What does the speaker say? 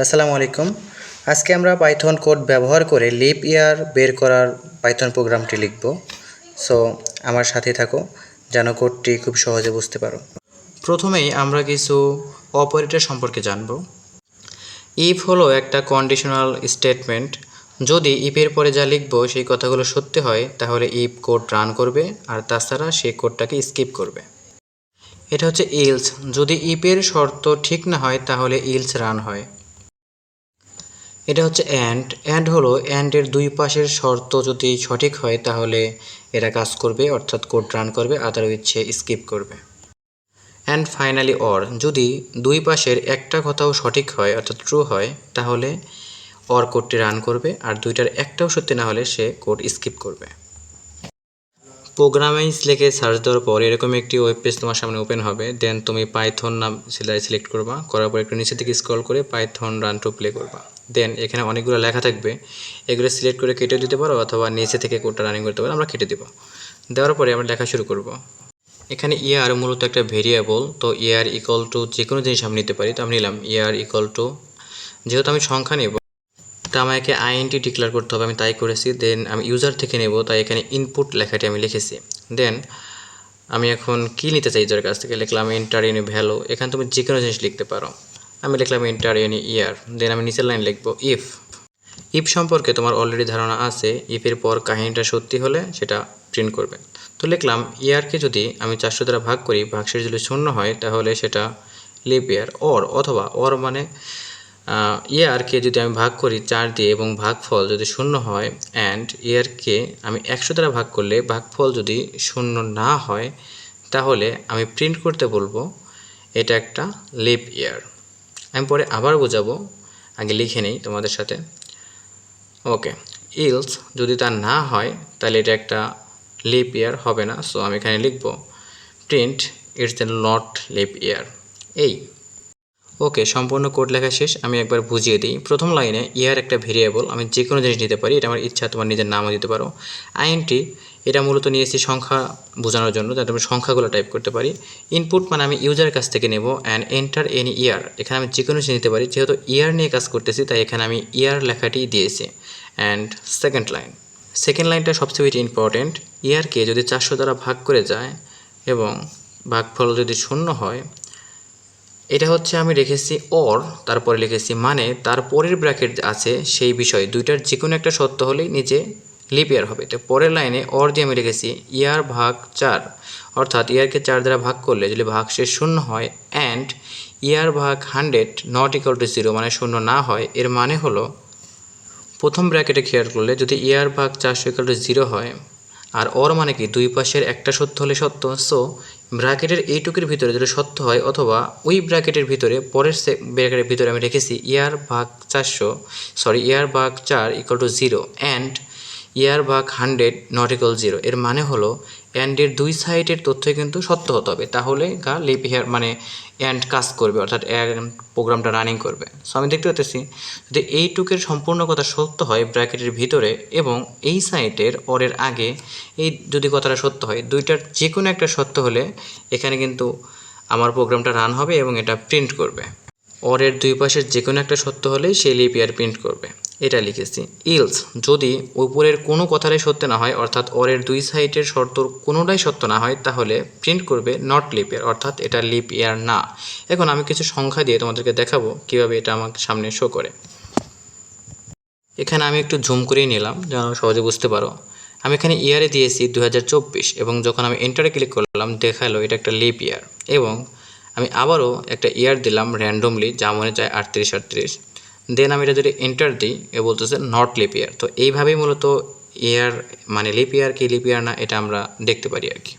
আসসালামু আলাইকুম। আজকে আমরা পাইথন কোড ব্যবহার করে লিপ ইয়ার বের করার পাইথন প্রোগ্রামটি লিখব। সো আমার সাথে থাকো যেন কোডটি খুব সহজে বুঝতে পারো। প্রথমেই আমরা কিছু অপারেটর সম্পর্কে জানব। ইফ হলো একটা কন্ডিশনাল স্টেটমেন্ট। যদি ইফের পরে যা লিখব সেই কথাগুলো সত্যি হয় তাহলে ইফ কোড রান করবে, আর তাছাড়া সেই কোডটাকে স্কিপ করবে। এটা হচ্ছে ইলস। যদি ইফের শর্ত ঠিক না হয় তাহলে ইলস রান হয়। এটা হচ্ছে অ্যান্ড হলো অ্যান্ডের দুই পাশের শর্ত যদি সঠিক হয় তাহলে এরা কাজ করবে, অর্থাৎ কোড রান করবে, আদারওয়াইজ সে স্কিপ করবে। And finally or. যদি দুই পাশের একটা কথাও সঠিক হয় অর্থাৎ ট্রু হয় তাহলে অর কোডটি রান করবে, আর দুইটার একটাও সত্যি না হলে সে কোড স্কিপ করবে। প্রোগ্রামিংস লিখে সার্চ দেওয়ার পর এরকম একটি ওয়েব পেজ তোমার সামনে ওপেন হবে। দেন তুমি পাইথন নাম সিলেক্ট করবা, করার পর একটু নিচে থেকে স্ক্রল করে পাইথন রান টু প্লে করবা। দেন এখানে অনেকগুলো লেখা থাকবে, এগুলো সিলেক্ট করে কেটে দিতে পারো অথবা নিচে থেকে কোডটা রানিং করতে পারো। আমরা কেটে দেবো। দেওয়ার পরে আমরা লেখা শুরু করব। এখানে ইয়ার মূলত একটা ভেরিয়েবল, তো ইয়ার ইকুয়াল টু যে কোনো জিনিস আমি নিতে পারি। তো আমি নিলাম ইয়ার ইকুয়াল টু, যেহেতু আমি সংখ্যা নেব তা আমাকে আইএনটি ডিক্লেয়ার করতে হবে, আমি তাই করেছি। দেন আমি ইউজার থেকে নেব, তাই এখানে ইনপুট লেখাটি আমি লিখেছি। দেন আমি এখন কি নিতে চাই ইউজারের কাছ থেকে, লিখলাম এন্টার এনি ভ্যালু। এখানে তুমি যে কোনো জিনিস লিখতে পারো, আমি লিখলাম এন্টার এনি ইয়ার। দেন আমি নিচের লাইন লিখব ইফ সম্পর্কে তোমার অলরেডি ধারণা আছে, ইফের পর কাহিনীটা সত্যি হলে সেটা প্রিন্ট করবে। তো লিখলাম ইয়ারকে যদি আমি 400 দ্বারা ভাগ করি, ভাগশেষ যদি শূন্য হয় তাহলে সেটা লিপ ইয়ার। অথবা মানে ইয়ারকে যদি আমি ভাগ করি 4 দিয়ে এবং ভাগফল যদি শূন্য হয়, অ্যান্ড ইয়ারকে আমি 100 দ্বারা ভাগ করলে ভাগফল যদি শূন্য না হয় তাহলে আমি প্রিন্ট করতে বলবো এটা একটা লিপ ইয়ার। আমি পরে আবার বোঝাবো, আগে লিখে নেই তোমাদের সাথে। ওকে, ইলস যদি তা না হয় তাহলে এটা একটা লিপ ইয়ার হবে না। সো আমি এখানে লিখব print it's a not lip ইয়ার। এই ওকে, সম্পূর্ণ কোড লেখা শেষ। আমি একবার বুঝিয়ে দিই। প্রথম লাইনে ইয়ার একটা ভেরিয়েবল, আমি যে কোনো জিনিস নিতে পারি, এটা আমার ইচ্ছা, তোমার নিজের নামও দিতে পারো। আইএনটি এটা মূলত নিয়েছি সংখ্যা বোঝানোর জন্য, যাতে আমি সংখ্যাগুলো টাইপ করতে পারি। ইনপুট মানে আমি ইউজারের কাছ থেকে নেব, অ্যান্ড এন্টার এনি ইয়ার, এখানে আমি যে কোনো জিনিস নিতে পারি। যেহেতু ইয়ার নিয়ে কাজ করতেছি তাই এখানে আমি ইয়ার লেখাটি দিয়েছি। অ্যান্ড সেকেন্ড লাইনটা সবচেয়ে বেশি ইম্পর্টেন্ট। ইয়ারকে যদি 400 দ্বারা ভাগ করে যায় এবং ভাগফল যদি শূন্য হয়, এটা হচ্ছে আমি রেখেছি অর, তারপরে লিখেছি মানে তার পরের ব্র্যাকেট আছে সেই বিষয় দুইটার যে কোনো একটা সত্য হলেই নিচে লিপ ইয়ার হবে। তো পরের লাইনে অর দিয়ে আমি রেখেছি ইয়ার ভাগ 4, অর্থাৎ ইয়ারকে 4 দ্বারা ভাগ করলে যদি ভাগশেষ শূন্য হয়, অ্যান্ড ইয়ার ভাগ 100 নট ইকুয়াল টু 0 মানে শূন্য না হয়। এর মানে হলো প্রথম ব্র্যাকেটে খেয়াল করলে যদি ইয়ার ভাগ 400 ইকুয়াল টু 0 হয়, আর অর মানে কি দুই পাশের একটা সত্য হলে সত্য। সো ব্র্যাকেটের এইটুকুর ভিতরে যদি সত্য হয়, অথবা ওই ব্র্যাকেটের ভিতরে পরের ব্র্যাকেটের ভিতরে আমি রেখেছি ইয়ার ভাগ 4 ইকুয়াল টু 0 অ্যান্ড ইয়ার ভাগ 100 নট ইকুয়াল 0। এর মানে হলো অ্যান্ডের দুই সাইডের তথ্যই কিন্তু সত্য হতে হবে, তাহলে লিপ ইয়ার মানে অ্যান্ড কাজ করবে, অর্থাৎ প্রোগ্রামটা রানিং করবে। সো আমি দেখতে পাচ্ছি যদি এইটুকের সম্পূর্ণ কথা সত্য হয় ব্র্যাকেটের ভিতরে এবং এই সাইডের অরের আগে এই যদি কথাটা সত্য হয়, দুইটার যে কোনো একটা সত্য হলে এখানে কিন্তু আমার প্রোগ্রামটা রান হবে এবং এটা প্রিন্ট করবে। অরের দুই পাশের যে কোনো একটা সত্য হলেই সেই লিপ ইয়ার প্রিন্ট করবে, এটা লিখেছি। ইলস যদি উপরের কোনো কথাটাই সত্য না হয়, অর্থাৎ অরের দুই সাইডের শর্তর কোনোটাই সত্য না হয়, তাহলে প্রিন্ট করবে নট লিপ ইয়ার, অর্থাৎ এটা লিপ ইয়ার না। এখন আমি কিছু সংখ্যা দিয়ে তোমাদেরকে দেখাবো কিভাবে এটা আমার সামনে শো করে। এখানে আমি একটু জুম করেই নিলাম যেন সহজে বুঝতে পারো। আমি এখানে ইয়ারে দিয়েছি 2024 এবং যখন আমি এন্টারে ক্লিক করলাম দেখালো এটা একটা লিপ ইয়ার, এবং আমি আবারও একটা ইয়ার দিলাম র্যান্ডমলি, যা মনে চায় 3838। দেন আমি এটা যদি এন্টার দিই এ বলতেছে নট লিপ ইয়ার। তো এইভাবেই মূলত ইয়ার মানে লিপ ইয়ার কি লিপ ইয়ার না এটা আমরা দেখতে পারি আর কি।